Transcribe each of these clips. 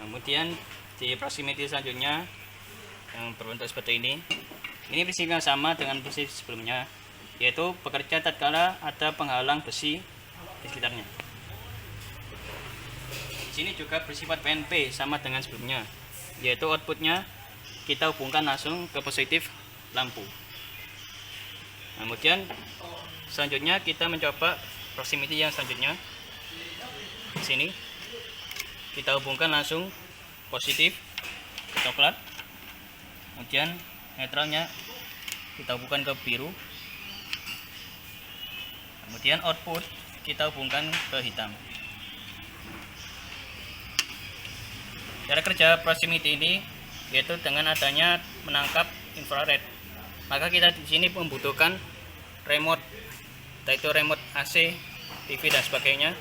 Kemudian di proximity selanjutnya yang berbentuk seperti ini prinsipnya sama dengan prinsip sebelumnya, yaitu bekerja tatkala ada penghalang besi di sekitarnya. Di sini juga bersifat PNP sama dengan sebelumnya, yaitu outputnya kita hubungkan langsung ke positif lampu. Kemudian selanjutnya kita mencoba proximity yang selanjutnya. Di sini kita hubungkan langsung positif ke coklat, kemudian netralnya kita hubungkan ke biru, kemudian output kita hubungkan ke hitam. Cara kerja proximity ini yaitu dengan adanya menangkap infrared, maka kita di sini membutuhkan remote, yaitu remote AC, TV dan sebagainya.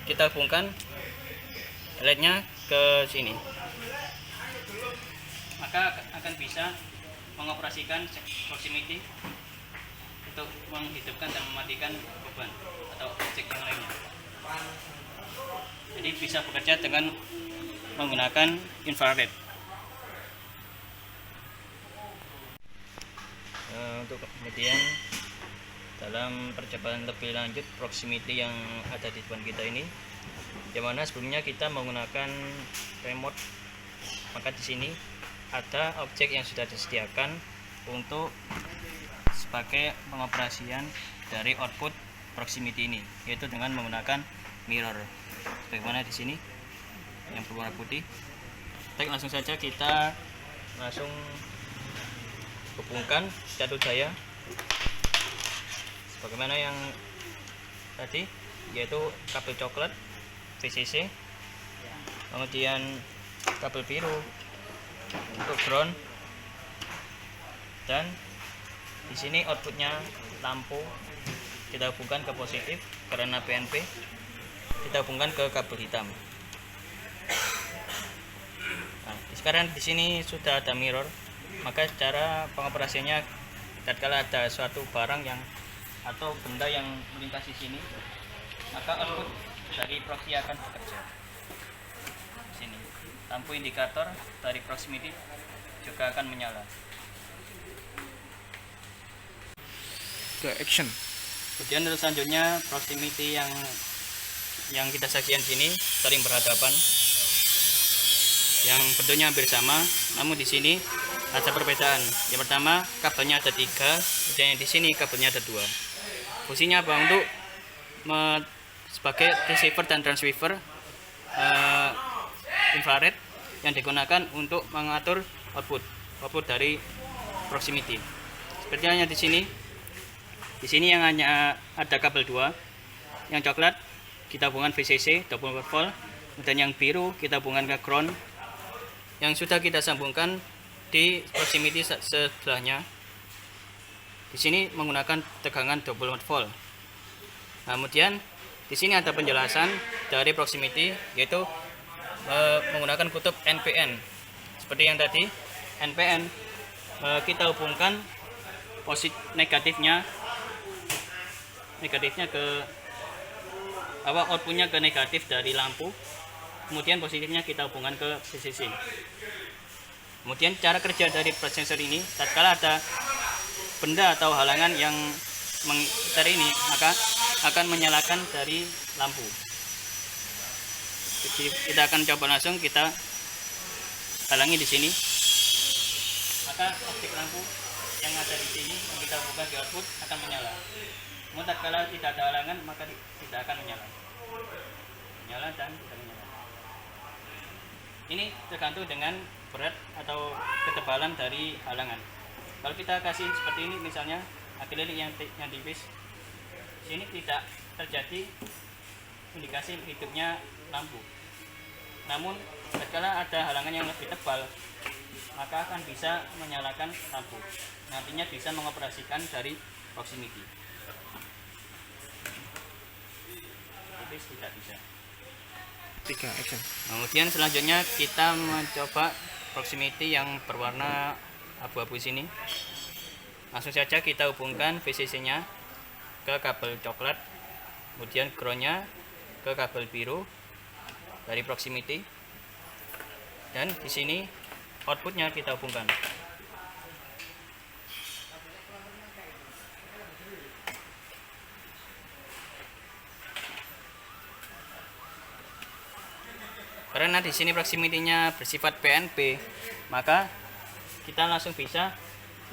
Kita hubungkan LED-nya ke sini, maka akan bisa mengoperasikan proximity untuk menghidupkan dan mematikan beban atau objek yang lainnya. Jadi bisa bekerja dengan menggunakan infrared. Untuk kemudian dalam percobaan lebih lanjut proximity yang ada di depan kita ini, yang mana sebelumnya kita menggunakan remote, maka di sini ada objek yang sudah disediakan untuk sebagai pengoperasian dari output proximity ini, yaitu dengan menggunakan mirror. Bagaimana di sini yang berwarna putih. Langsung saja kita langsung hubungkan catu daya sebagaimana yang tadi, yaitu kabel coklat VCC, kemudian kabel biru untuk ground, dan di sini outputnya lampu kita hubungkan ke positif karena PNP, kita hubungkan ke kabel hitam. Nah, sekarang di sini sudah ada mirror, maka cara pengoperasiannya tatkala ada suatu barang yang atau benda yang melintasi sini, maka output dari proxy akan bekerja. Di sini lampu indikator dari proximity juga akan menyala. Action. Kemudian selanjutnya proximity yang kita saksikan sini saling berhadapan, yang bentuknya hampir sama, namun di sini ada perbedaan. Yang pertama, kabelnya ada 3, kemudian di sini kabelnya ada 2. Fungsinya apa? Untuk sebagai receiver dan transceiver infrared yang digunakan untuk mengatur output dari proximity. Seperti hanya di sini yang hanya ada kabel 2, yang coklat kita hubungkan VCC double volt, dan yang biru kita hubungkan ke ground yang sudah kita sambungkan di proximity sebelahnya. Di sini menggunakan tegangan 24 volt. Nah, kemudian di sini ada penjelasan dari proximity, yaitu menggunakan kutub NPN. Seperti yang tadi, NPN kita hubungkan negatifnya ke outputnya ke negatif dari lampu, kemudian positifnya kita hubungkan ke VCC. Kemudian cara kerja dari sensor ini, tatkala ada benda atau halangan yang mengikuti ini, maka akan menyalakan dari lampu. Jadi kita akan coba langsung kita halangi di sini, maka objek lampu yang ada di sini yang kita buka di output akan menyala. Namun tatkala tidak ada halangan, maka tidak akan menyala dan tidak menyala. Ini tergantung dengan berat atau ketebalan dari halangan. Kalau kita kasih seperti ini, misalnya akrilik yang tipis, sini tidak terjadi indikasi hidupnya lampu. Namun tatkala ada halangan yang lebih tebal, maka akan bisa menyalakan lampu. Nantinya bisa mengoperasikan dari proximity. Tipis tidak bisa. 3 action. Kemudian selanjutnya kita mencoba proximity yang berwarna abu-abu sini. Langsung saja kita hubungkan VCC-nya ke kabel coklat, kemudian ground-nya ke kabel biru dari proximity. Dan di sini outputnya kita hubungkan. Karena di sini proximity-nya bersifat PNP, maka kita langsung bisa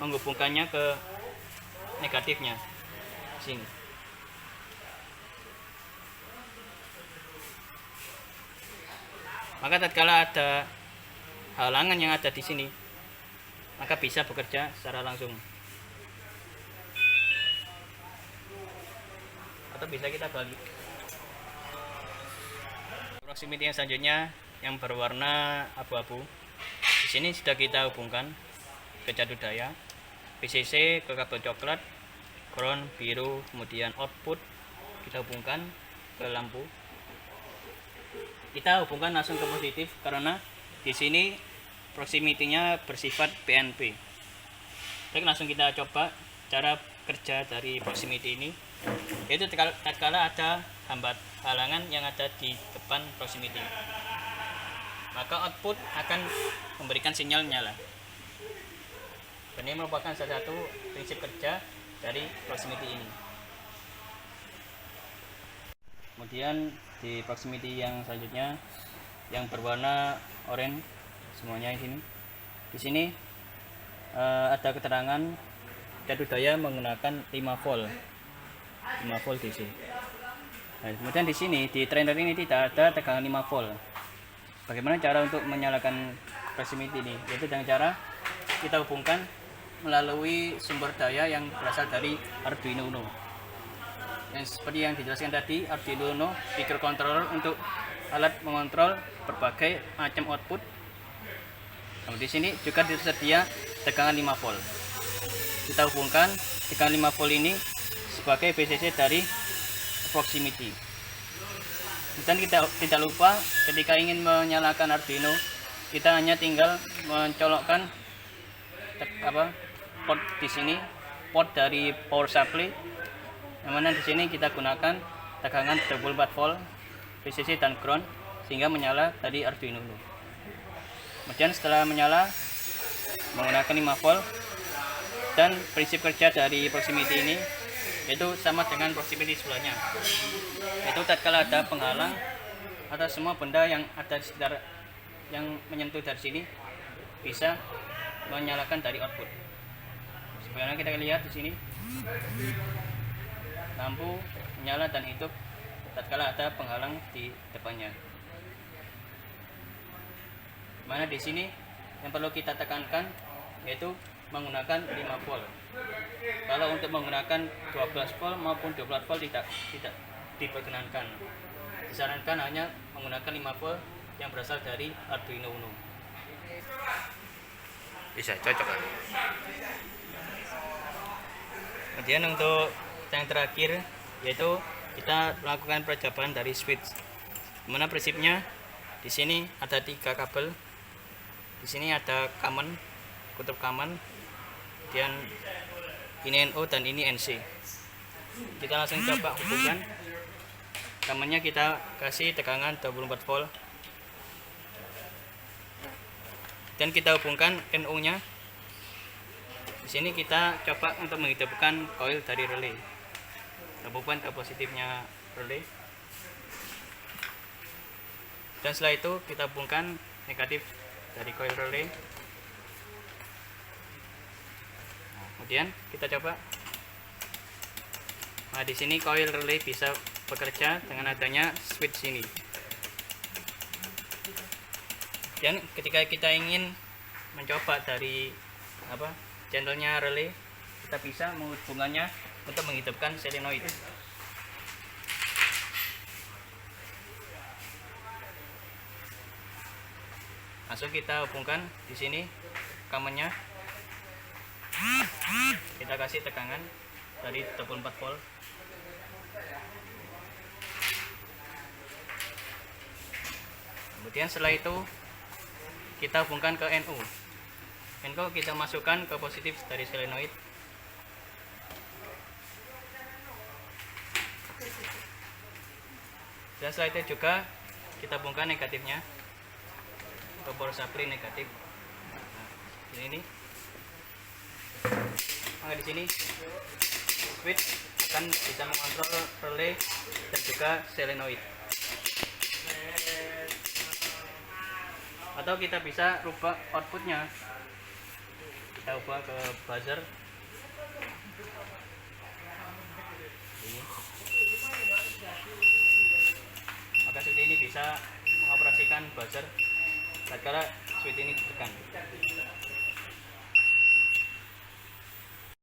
menghubungkannya ke negatifnya. Sini. Maka tatkala ada halangan yang ada di sini, maka bisa bekerja secara langsung. Atau bisa kita balik. Proximity yang selanjutnya yang berwarna abu-abu. Di sini sudah kita hubungkan ke cadu daya, PCC ke kabel coklat, ground biru, kemudian output kita hubungkan ke lampu. Kita hubungkan langsung ke positif karena di sini proximity-nya bersifat PNP. Baik, langsung kita coba cara kerja dari proximity ini, yaitu tatkala ada halangan yang ada di depan proximity, maka output akan memberikan sinyal nyala. Dan ini merupakan salah satu prinsip kerja dari proximity ini. Kemudian di proximity yang selanjutnya yang berwarna oranye semuanya di sini. Di sini ada keterangan cadu daya menggunakan 5 volt DC. Nah, kemudian di sini di trainer ini tidak ada tegangan 5 volt. Bagaimana cara untuk menyalakan proximity ini? Yaitu dengan cara kita hubungkan melalui sumber daya yang berasal dari Arduino Uno. Yang seperti yang dijelaskan tadi, Arduino Uno microcontroller untuk alat mengontrol berbagai macam output. Nah, di sini juga tersedia tegangan 5 volt. Kita hubungkan tegangan 5 volt ini sebagai BCC dari proximity. Dan kita tidak lupa ketika ingin menyalakan Arduino, kita hanya tinggal mencolokkan port di sini, port dari power supply, yang mana di sini kita gunakan tegangan 24 volt VCC dan ground sehingga menyala dari Arduino. Kemudian setelah menyala menggunakan 5 volt, dan prinsip kerja dari proximity ini yaitu sama dengan proximity sebelahnya, yaitu tatkala ada penghalang atau semua benda yang ada di sekitar yang menyentuh dari sini bisa menyalakan dari output. Sebagaimana kita lihat di sini, lampu menyala dan hidup tatkala ada penghalang di depannya. Mana di sini yang perlu kita tekankan yaitu menggunakan 5 volt. Kalau untuk menggunakan 12 volt maupun 24 volt tidak diperkenankan. Disarankan hanya menggunakan 5 volt yang berasal dari Arduino Uno. Bisa cocok kan? Kemudian untuk yang terakhir yaitu kita melakukan percobaan dari switch. Dimana prinsipnya di sini ada 3 kabel. Di sini ada common, kutub common, kemudian ini NO dan ini NC. Kita langsung coba hubungkan. Commonnya kita kasih tegangan 24 volt. Dan kita hubungkan NO-nya. Di sini kita coba untuk menghidupkan coil dari relay. Hubungkan ke positifnya relay. Dan setelah itu kita hubungkan negatif dari coil relay. Nah, kemudian kita coba. Nah, di sini coil relay bisa bekerja dengan adanya switch ini. Dan ketika kita ingin mencoba dari channelnya relay, kita bisa menghubungkannya untuk menghidupkan solenoid. Langsung kita hubungkan di sini commonnya. Kita kasih tegangan dari 24 volt. Kemudian setelah itu kita hubungkan ke NO. NO kita masukkan ke positif dari solenoid. Dan setelah itu juga kita hubungkan negatifnya. ke power supply negatif. Nah, ini maka di sini switch akan bisa mengontrol relay dan juga solenoid. Atau kita bisa rubah outputnya, kita ubah ke buzzer ini. Maka switch ini bisa mengoperasikan buzzer tatkala switch ini ditekan.